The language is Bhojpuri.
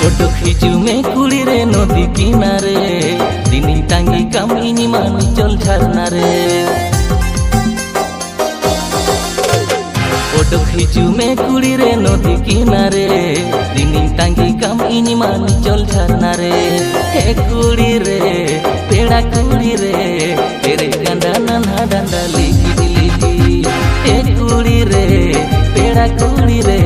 ओडोक हिजुमे कुड़ी रे नदी किनारे दिनी टांगी कामिनी मानी चल झरना रे ओडोक हिजुमे कुड़ी रे नदी किनारे दिनी टांगी कामिनी मानी चल झरना रे हे कुड़ी रे पेड़ा कुड़ी रे तेरे गंदा नन्हा डंडा लिखी लिखी हे कुड़ी रे पेड़ा कुड़ी रे